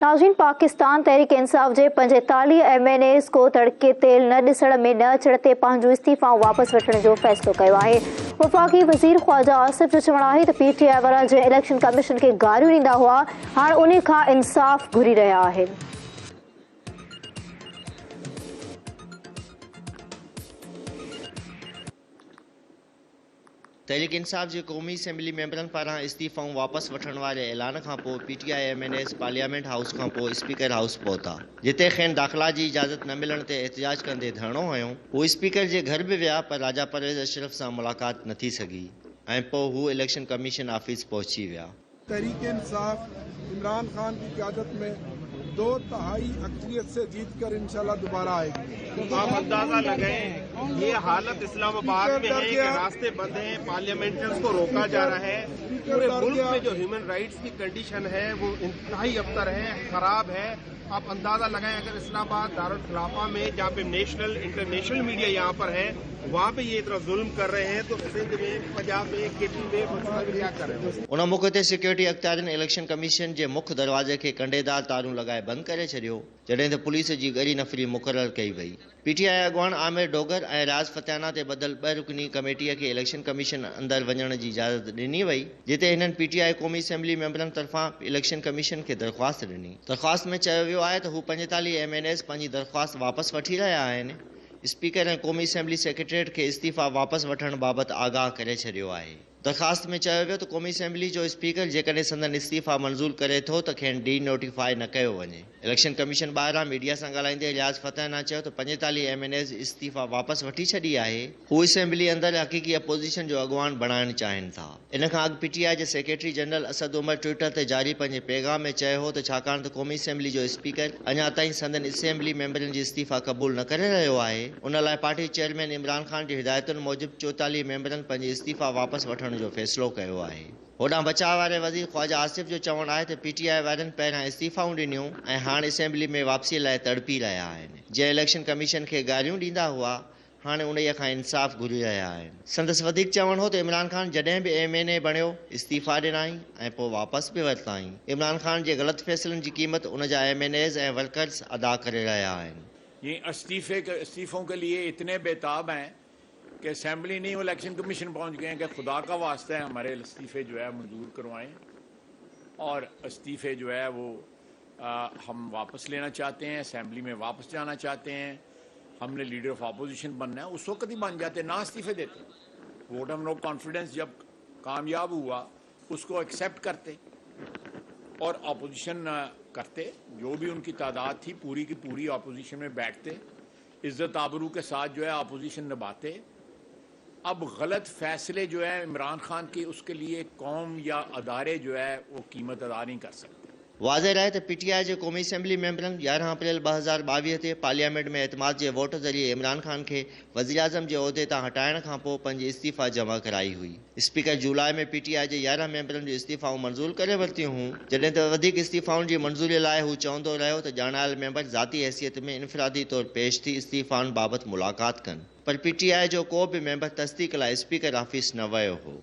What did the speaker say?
नाज़रीन, पाकिस्तान तहरीक इंसाफ जे 45 MNAs को तड़के तेल न ॾिसण में न अचण ते पंहिंजो इस्तीफ़ा वापसि वठण जो फ़ैसिलो कयो आहे। वफ़ाक़ी वज़ीर ख़्वाजा आसिफ जो चवणु आहे त PTI वारा जंहिं इलेक्शन कमीशन खे गारियूं ॾींदा हुआ, हाणे उन खां इंसाफ़ घुरी रहिया आहिनि। तहरीक इंसाफ जे क़ौमी असेंबली मेंबरनि पारां इस्तीफ़ाऊं वापसि वठण वारे ऐलान खां पोइ PTI MNAs पार्लियामेंट हाउस खां पोइ स्पीकर हाउस पहुता, जिते खेनि दाख़िला जी इजाज़त न मिलण ते एहतिजाज कंदे धरणो हयो। हू स्पीकर जे घर बि विया, पर राजा परवेज़ अशरफ सां मुलाक़ात न थी सघी ऐं पोइ हू इलेक्शन कमीशन ऑफिस पहुची विया। तहरीक इंसाफ इमरान खान की क़यादत में 2/3 अक्सरियत से जीतकर इंशाल्लाह दोबारा आएगी। आप अंदाजा लगाएं, ये हालत इस्लामाबाद में है कि रास्ते बंद हैं, पार्लियामेंटर्स को रोका जा रहा है। पूरे मुल्क में जो ह्यूमन राइट्स की कंडीशन है वो इंतहाई अबतर है, खराब है। आप अंदाजा लगाएं, अगर इस्लामाबाद दारुल खिलाफा में जहाँ पे नेशनल इंटरनेशनल मीडिया यहाँ पर है, वहाँ पे ये इतना जुल्म कर रहे हैं, तो सिंध में, पंजाब में, KP में क्या कर रहे हैं। उन मौके ते सिक्योरिटी अख़्तियारनि इलेक्शन कमीशन जे मुख्य दरवाज़े खे कंडेदार तारूं लॻाए बंदि करे छॾियो, जॾहिं त पुलिस जी ॻरी नफ़री मुक़ररु कई वई। PTI अॻवान आमिर डोगर ऐं राज फतियाना ते ॿधल 2 रुकनी कमेटीअ खे इलेक्शन कमीशन अंदरि वञण जी इजाज़त ॾिनी वई, जिते हिननि PTI क़ौमी असेंबली मेंबरनि तरफ़ां इलेक्शन कमीशन खे दरख़्वास्त ॾिनी। दरख़्वास्त में चयो वियो आहे त हू 45 MNAs पंहिंजी दरख़्वास्त वापसि वठी रहिया आहिनि। स्पीकर ऐं क़ौमी असेंबली सेक्रेटरिएट खे इस्तीफ़ा वापसि वठण बाबति आगाह करे छॾियो आहे। दरख़्वास्त में चयो वियो त क़ौमी असेंबली जो स्पीकर जेकॾहिं संदन इस्तीफ़ा मंज़ूर करे थो त खेनि डी नोटिफाई न कयो वञे। इलेक्शन कमीशन ॿाहिरां मीडिया सां ॻाल्हाईंदे रियाज़ फतेहाना चयो त 45 MNAs इस्तीफ़ा वापसि वठी छॾी आहे। हू असेंबली अंदरि हक़ीक़ी अपोज़िशन जो अॻवान बणाइणु चाहिनि था। इन खां अॻु PTI जे secretary general Asad Umar Twitter ते जारी पंहिंजे पैगाम में चयो हो त छाकाणि त क़ौमी असेंबली जो स्पीकर अञा ताईं संदन असेंबली मेंबरनि जी इस्तीफ़ा क़बूल न करे रहियो आहे, उन लाइ पार्टी चेयरमैन इमरान खान जी हिदायतुनि मूजिबि 44 मेंबरनि पंहिंजी इस्तीफ़ा वापसि वठण जो फ़ैसिलो कयो आहे। होॾां बचाव वारे वज़ीर ख़्वाजा आसिफ जो चवणु आहे त PTI वारनि पहिरियां इस्तीफ़ाऊं ॾिनियूं ऐं हाणे असेंबली में वापसीअ लाइ तड़पी रहिया आहिनि। जंहिं इलेक्शन कमीशन खे गारियूं ॾींदा हुआ, हाणे उन्हीअ खां इंसाफ़ घुरी रहिया आहिनि। संदसि वधीक चवणु हो त इमरान खान जॾहिं बि MNA बणियो, इस्तीफ़ा ॾिनाई ऐं पोइ वापसि बि वरिताई। इमरान खान जे ग़लति फ़ैसिलनि जी क़ीमत उन जा MNAs ऐं वर्कर्स अदा करे रहिया आहिनि। ये इस्तीफ़ों के लिए इतने बेताब हैं कि असेंबली नहीं, वो इलेक्शन कमीशन पहुंच गए हैं कि खुदा का वास्ता है हमारे इस्तीफ़े जो है मंजूर करवाएं, और इस्तीफ़े जो है वो हम वापस लेना चाहते हैं, असेंबली में वापस जाना चाहते हैं, हमने लीडर ऑफ अपोजिशन बनना है। उस वक्त ही बन जाते, ना इस्तीफ़े देते। वोट ऑफ नो कॉन्फिडेंस जब कामयाब हुआ, उसको एक्सेप्ट करते और अपोजिशन करते, जो भी उनकी तादाद थी पूरी की पूरी अपोजिशन में बैठते, इज़्ज़त आबरू के साथ जो है अपोजिशन निभाते। अब गलत फैसले जो है इमरान खान के, उसके लिए कौम या अदारे जो है वो कीमत अदा नहीं कर सकते। वाज़ेह रहे त PTI जे क़ौमी असेंबली मेंबरनि 11 अप्रैल 2022 ते पार्लियामेंट में एतमाद जे वोट ज़रिए इमरान खान खे वज़ीर आज़म जे उहिदे तां हटाइण खां पोइ पंहिंजी इस्तीफ़ा जमा कराई हुई। स्पीकर जुलाई में PTI जे 11 मेंबरनि जूं इस्तीफ़ाऊं मंज़ूर करे वरितियूं हुयूं, जॾहिं त वधीक इस्तीफ़ाउनि जी मंज़ूरीअ लाइ हू चवंदो रहियो त ॼाणायल मेंबर ज़ाती हैसियत में इनफ़रादी तौरु पेश थी इस्तीफ़ाउनि बाबति मुलाक़ात कनि, पर PTI जो को बि मेंबर तस्दीक़ लाइ स्पीकर ऑफिस न वियो हो।